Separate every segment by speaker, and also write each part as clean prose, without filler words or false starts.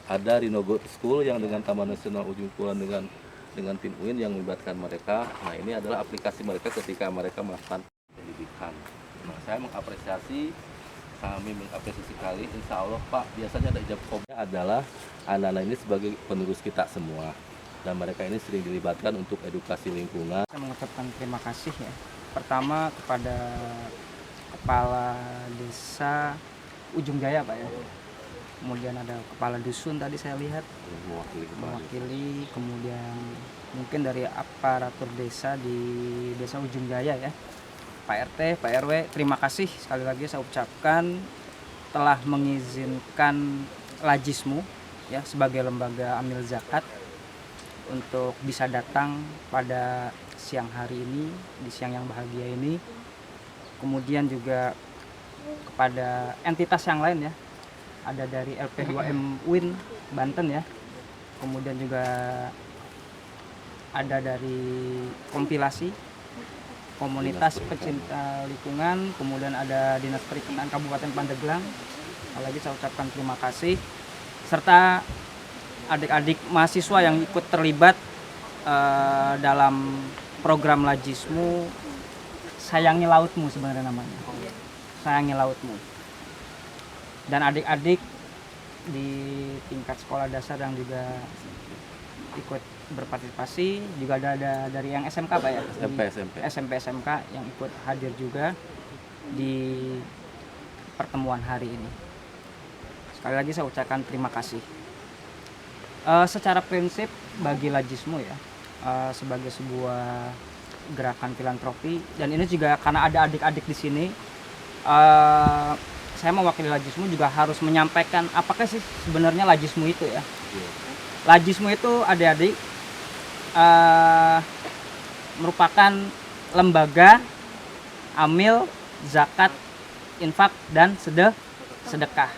Speaker 1: ada Rinogo School yang dengan Taman Nasional Ujung Kulon dengan tim UIN yang melibatkan mereka. Nah, ini adalah aplikasi mereka ketika mereka melakukan pendidikan. Nah, saya mengapresiasi, kami mengapresiasi sekali. Insya Allah Pak, biasanya ada ijab kabulnya adalah anak-anak ini sebagai penerus kita semua. Dan mereka ini sering dilibatkan untuk edukasi lingkungan.
Speaker 2: Saya mengucapkan terima kasih ya. Pertama kepada Kepala Desa Ujung Jaya Pak ya. Kemudian ada Kepala Dusun tadi saya lihat mewakili, kemudian mungkin dari aparatur desa di Desa Ujung Jaya ya. Pak RT, Pak RW, terima kasih sekali lagi saya ucapkan telah mengizinkan Lajismu ya sebagai lembaga amil zakat untuk bisa datang pada siang hari ini, di siang yang bahagia ini. Kemudian juga kepada entitas yang lain ya, ada dari LP2M UIN Banten ya, kemudian juga ada dari kompilasi komunitas pecinta lingkungan, kemudian ada Dinas Perikanan Kabupaten Pandeglang. Lagi saya ucapkan terima kasih, serta adik-adik mahasiswa yang ikut terlibat dalam program Lajismu. Sayangi Lautmu sebenarnya namanya, Sayangi Lautmu. Dan adik-adik di tingkat sekolah dasar yang juga ikut berpartisipasi, juga ada dari yang SMK Pak ya, SMP SMK yang ikut hadir juga di pertemuan hari ini. Sekali lagi saya ucapkan terima kasih. Secara prinsip bagi Lajismu ya, sebagai sebuah gerakan filantropi, dan ini juga karena ada adik-adik di sini, saya mewakili Lajismu juga harus menyampaikan apakah sih sebenarnya Lajismu itu ya. Lajismu itu adik-adik merupakan lembaga amil zakat, infak, dan sedekah.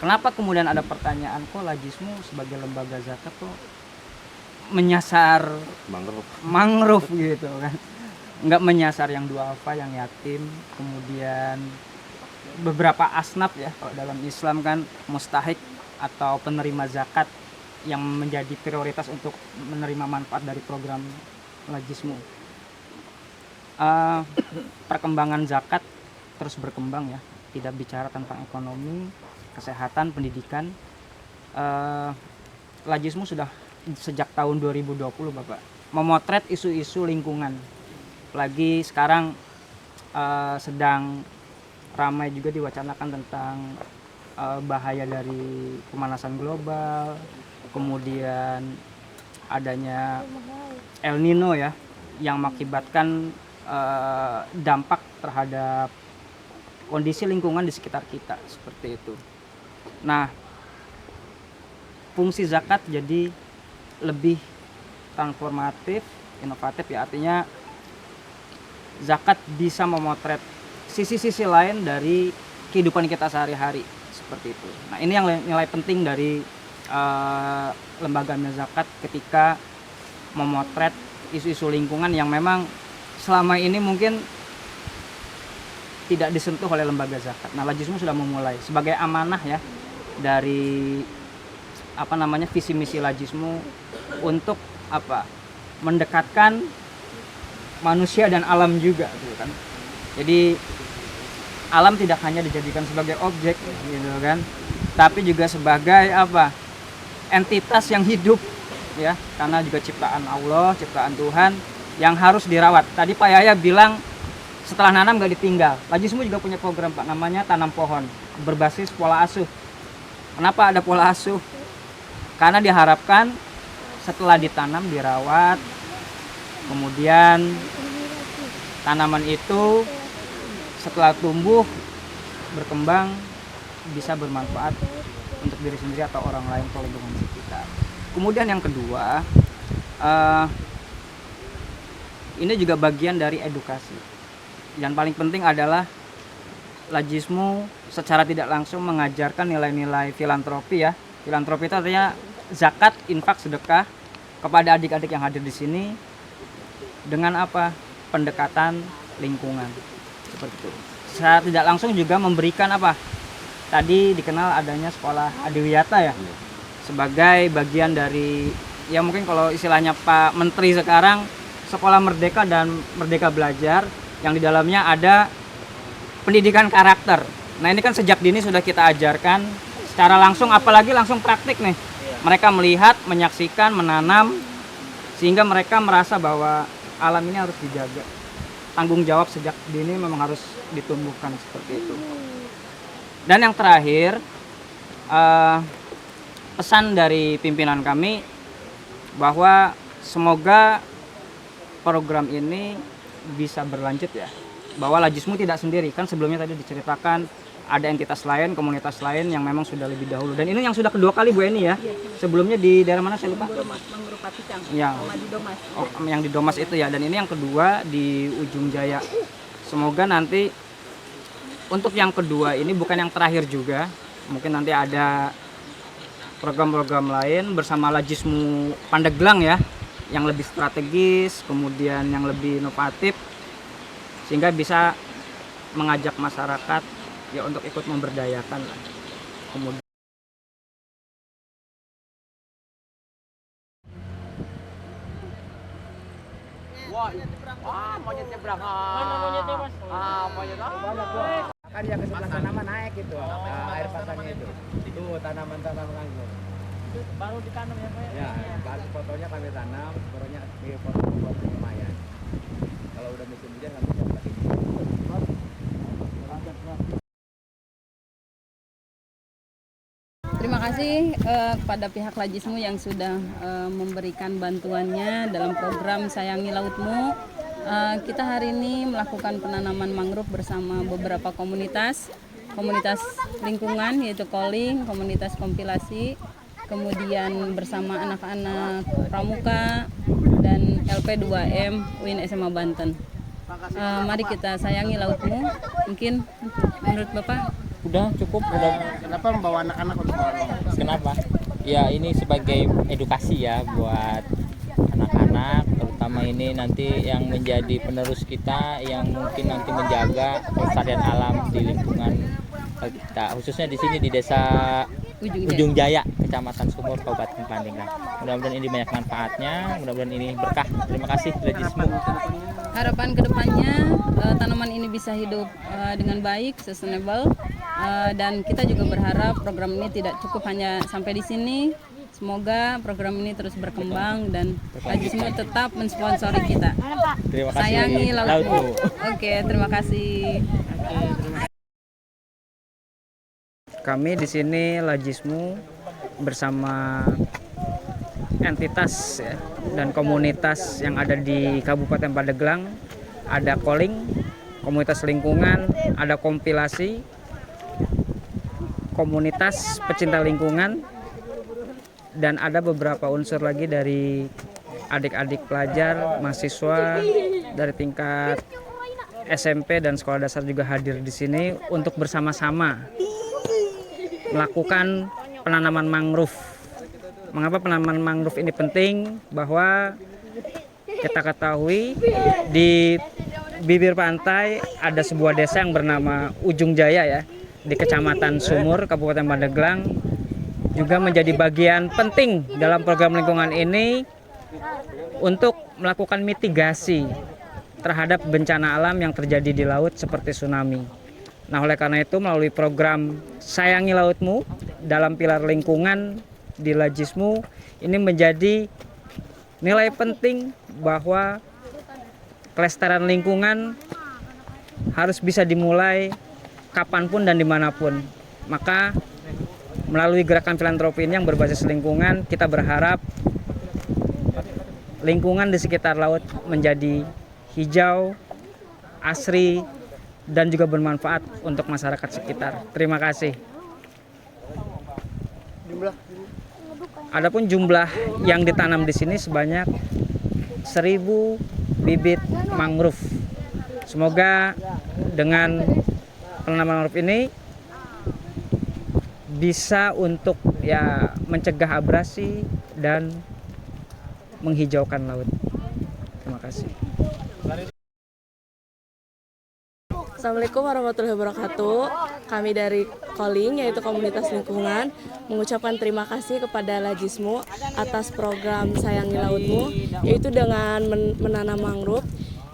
Speaker 2: Kenapa kemudian ada pertanyaan, kok Lajismu sebagai lembaga zakat kok menyasar mangrove gitu kan? Nggak menyasar yang duafa, yang yatim, kemudian beberapa asnaf ya, kalau dalam Islam kan mustahik atau penerima zakat yang menjadi prioritas untuk menerima manfaat dari program Lajismu. Perkembangan zakat terus berkembang ya, tidak bicara tentang ekonomi, kesehatan, pendidikan. Lajismu sudah sejak tahun 2020 Bapak memotret isu-isu lingkungan. Lagi sekarang sedang ramai juga diwacanakan tentang bahaya dari pemanasan global, kemudian adanya El Nino ya, yang mengakibatkan dampak terhadap kondisi lingkungan di sekitar kita, seperti itu. Nah, fungsi zakat jadi lebih transformatif, inovatif ya, artinya zakat bisa memotret sisi-sisi lain dari kehidupan kita sehari-hari, seperti itu. Nah, ini yang nilai penting dari lembaga amil zakat ketika memotret isu-isu lingkungan yang memang selama ini mungkin tidak disentuh oleh lembaga zakat. Nah, Lajismu sudah memulai sebagai amanah ya dari visi misi Lajismu untuk mendekatkan manusia dan alam juga gitu kan. Jadi alam tidak hanya dijadikan sebagai objek gitu kan, tapi juga sebagai entitas yang hidup ya, karena juga ciptaan Allah, ciptaan Tuhan yang harus dirawat. Tadi Pak Yaya bilang setelah nanam nggak ditinggal. Lajismu juga punya program Pak, namanya Tanam Pohon, berbasis pola asuh. Kenapa ada pola asuh? Karena diharapkan setelah ditanam, dirawat, kemudian tanaman itu setelah tumbuh, berkembang, bisa bermanfaat untuk diri sendiri atau orang lain atau lingkungan sekitar. Kemudian yang kedua, ini juga bagian dari edukasi. Yang paling penting adalah Lajismu secara tidak langsung mengajarkan nilai-nilai filantropi ya. Filantropi itu artinya zakat, infak, sedekah kepada adik-adik yang hadir di sini dengan pendekatan lingkungan, seperti itu. Secara tidak langsung juga memberikan tadi dikenal adanya sekolah Adiwiyata ya, sebagai bagian dari, ya mungkin kalau istilahnya Pak Menteri sekarang, sekolah merdeka dan merdeka belajar, yang di dalamnya ada pendidikan karakter. Nah ini kan sejak dini sudah kita ajarkan secara langsung, apalagi langsung praktik nih. Mereka melihat, menyaksikan, menanam, sehingga mereka merasa bahwa alam ini harus dijaga. Tanggung jawab sejak dini memang harus ditumbuhkan seperti itu. Dan yang terakhir, pesan dari pimpinan kami bahwa semoga program ini bisa berlanjut ya. Bahwa Lajismu tidak sendiri, kan sebelumnya tadi diceritakan ada entitas lain, komunitas lain yang memang sudah lebih dahulu. Dan ini yang sudah kedua kali Bu Eni ya. Sebelumnya di daerah mana saya lupa?
Speaker 3: Mangrove Paticang,
Speaker 2: Yang
Speaker 3: sama di Domas.
Speaker 2: Oh, yang di Domas itu ya. Dan ini yang kedua di Ujung Jaya. Semoga nanti untuk yang kedua ini bukan yang terakhir juga. Mungkin nanti ada program-program lain bersama Lajismu Pandeglang ya, yang lebih strategis, kemudian yang lebih inovatif, sehingga bisa mengajak masyarakat ya untuk ikut memberdayakan lah. Kemudian
Speaker 4: monyet nyebrang. Mana monyetnya, Mas? Monyet. Kan yang ke sebelah sana mah naik itu, air pasangnya itu. Itu tanaman-tanaman anggur.
Speaker 3: Itu baru ditanam ya Pak?
Speaker 4: Ya, baru fotonya kami tanam, fotonya di foto lumayan. Kalau udah musim hujan kami siap lagi.
Speaker 3: Terima kasih kepada pihak Lajismu yang sudah memberikan bantuannya dalam program Sayangi Lautmu. Kita hari ini melakukan penanaman mangrove bersama beberapa komunitas lingkungan, yaitu Calling, komunitas kompilasi, kemudian bersama anak-anak Pramuka dan LP2M UIN SMA Banten. Mari kita sayangi lautmu. Mungkin menurut Bapak?
Speaker 5: Udah cukup, udah.
Speaker 4: Kenapa membawa anak-anak untuk melaut?
Speaker 5: Kenapa? Ya ini sebagai edukasi ya buat anak-anak, terutama ini nanti yang menjadi penerus kita, yang mungkin nanti menjaga kelestarian alam di lingkungan kita, khususnya di sini di desa Ujung Jaya, Kecamatan Sumur, Kabupaten Pandeglang. Mudah-mudahan ini banyak manfaatnya, mudah-mudahan ini berkah. Terima kasih Lajismu.
Speaker 3: Harapan kedepannya tanaman ini bisa hidup dengan baik, sustainable, dan kita juga berharap program ini tidak cukup hanya sampai di sini. Semoga program ini terus berkembang dan Lajismu tetap mensponsori kita.
Speaker 5: Terima kasih.
Speaker 3: Sayangi lautmu. Oke, terima kasih.
Speaker 2: kami di sini Lajismu bersama entitas ya, dan komunitas yang ada di Kabupaten Pandeglang. Ada Calling, komunitas lingkungan, ada kompilasi, komunitas pecinta lingkungan, dan ada beberapa unsur lagi dari adik-adik pelajar, mahasiswa dari tingkat SMP dan sekolah dasar juga hadir di sini untuk bersama-sama melakukan penanaman mangrove. Mengapa penanaman mangrove ini penting? Bahwa kita ketahui di bibir pantai ada sebuah desa yang bernama Ujung Jaya ya, di Kecamatan Sumur, Kabupaten Pandeglang, juga menjadi bagian penting dalam program lingkungan ini untuk melakukan mitigasi terhadap bencana alam yang terjadi di laut seperti tsunami. Nah, oleh karena itu melalui program Sayangi Lautmu dalam pilar lingkungan di Lajismu ini menjadi nilai penting bahwa kelestarian lingkungan harus bisa dimulai kapanpun dan dimanapun. Maka melalui gerakan filantropi ini yang berbasis lingkungan, kita berharap lingkungan di sekitar laut menjadi hijau, asri, dan juga bermanfaat untuk masyarakat sekitar. Terima kasih. Adapun jumlah yang ditanam di sini sebanyak 1000 bibit mangrove. Semoga dengan penanaman mangrove ini bisa untuk ya mencegah abrasi dan menghijaukan laut. Terima kasih.
Speaker 6: Assalamualaikum warahmatullahi wabarakatuh. kami dari Calling, yaitu komunitas lingkungan, mengucapkan terima kasih kepada Lajismu atas program Sayangi Lautmu, yaitu dengan menanam mangrove.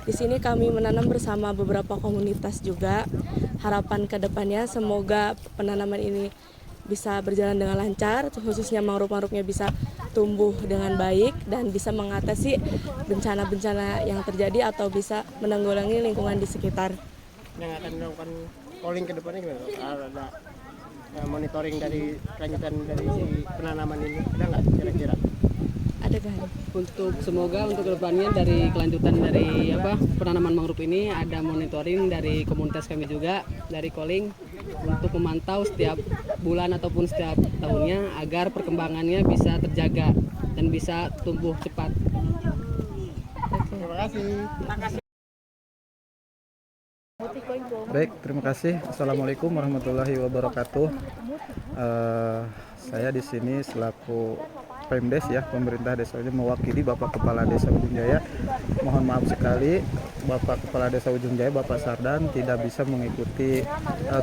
Speaker 6: Di sini kami menanam bersama beberapa komunitas juga. Harapan kedepannya semoga penanaman ini bisa berjalan dengan lancar, khususnya mangrove-mangrove-nya bisa tumbuh dengan baik dan bisa mengatasi bencana-bencana yang terjadi atau bisa menanggulangi lingkungan di sekitar.
Speaker 7: Yang akan dilakukan Calling ke depannya gimana? Ada monitoring dari kelanjutan dari si penanaman ini, ada nggak kira-kira?
Speaker 6: Ada kan?
Speaker 8: Untuk semoga untuk kedepannya dari kelanjutan dari penanaman mangrove ini ada monitoring dari komunitas kami juga dari Calling untuk memantau setiap bulan ataupun setiap tahunnya agar perkembangannya bisa terjaga dan bisa tumbuh cepat.
Speaker 7: Terima kasih.
Speaker 9: Baik, terima kasih. Assalamualaikum warahmatullahi wabarakatuh. Saya di sini selaku Pemdes ya, pemerintah desanya mewakili Bapak Kepala Desa Ujung Jaya. Mohon maaf sekali Bapak Kepala Desa Ujung Jaya, Bapak Sardan tidak bisa mengikuti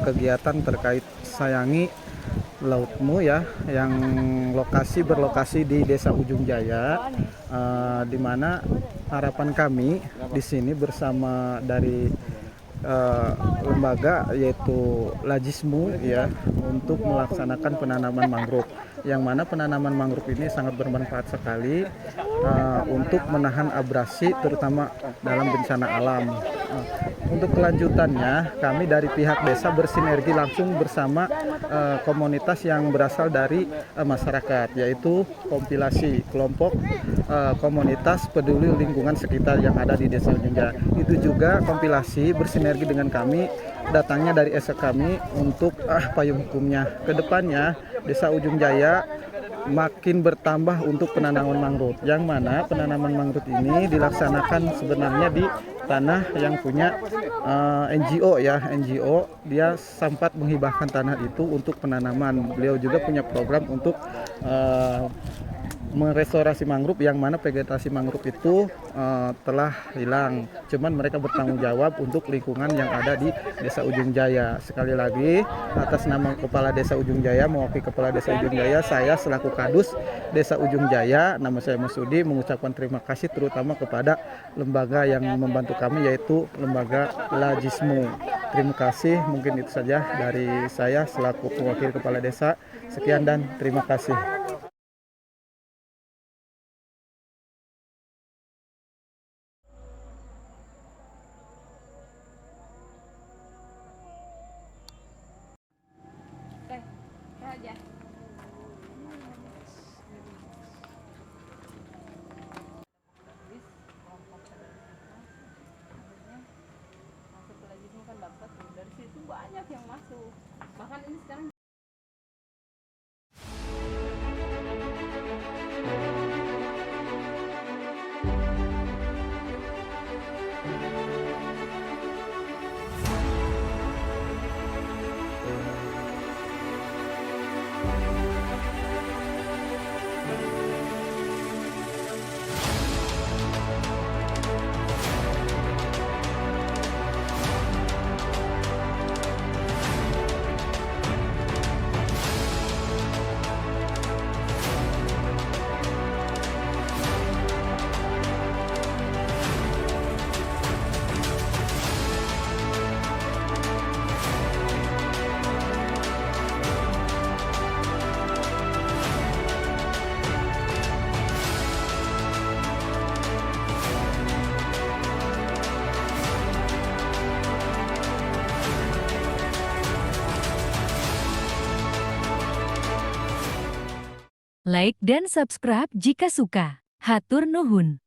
Speaker 9: kegiatan terkait Sayangi Lautmu ya, yang berlokasi di Desa Ujung Jaya, di mana harapan kami di sini bersama dari lembaga yaitu Lajismu ya, untuk melaksanakan penanaman mangrove, yang mana penanaman mangrove ini sangat bermanfaat sekali untuk menahan abrasi terutama dalam bencana alam. Untuk kelanjutannya kami dari pihak desa bersinergi langsung bersama komunitas yang berasal dari masyarakat, yaitu kompilasi kelompok komunitas peduli lingkungan sekitar yang ada di Desa Ujung Jaya. Itu juga kompilasi bersinergi dengan kami, datangnya dari SK kami untuk payung hukumnya. Kedepannya Desa Ujung Jaya makin bertambah untuk penanaman mangrove, yang mana penanaman mangrove ini dilaksanakan sebenarnya di tanah yang punya NGO ya, NGO dia sempat menghibahkan tanah itu untuk penanaman. Beliau juga punya program untuk merestorasi mangrove, yang mana vegetasi mangrove itu telah hilang. Cuman mereka bertanggung jawab untuk lingkungan yang ada di Desa Ujung Jaya. Sekali lagi atas nama Kepala Desa Ujung Jaya, mewakili Kepala Desa Ujung Jaya, saya selaku Kadus Desa Ujung Jaya, nama saya Masudi, mengucapkan terima kasih terutama kepada lembaga yang membantu kami, yaitu lembaga Lajismu. Terima kasih, mungkin itu saja dari saya selaku pewakil Kepala Desa. Sekian dan terima kasih.
Speaker 3: Dari situ banyak yang masuk. Bahkan ini sekarang
Speaker 10: like dan subscribe jika suka. Hatur nuhun.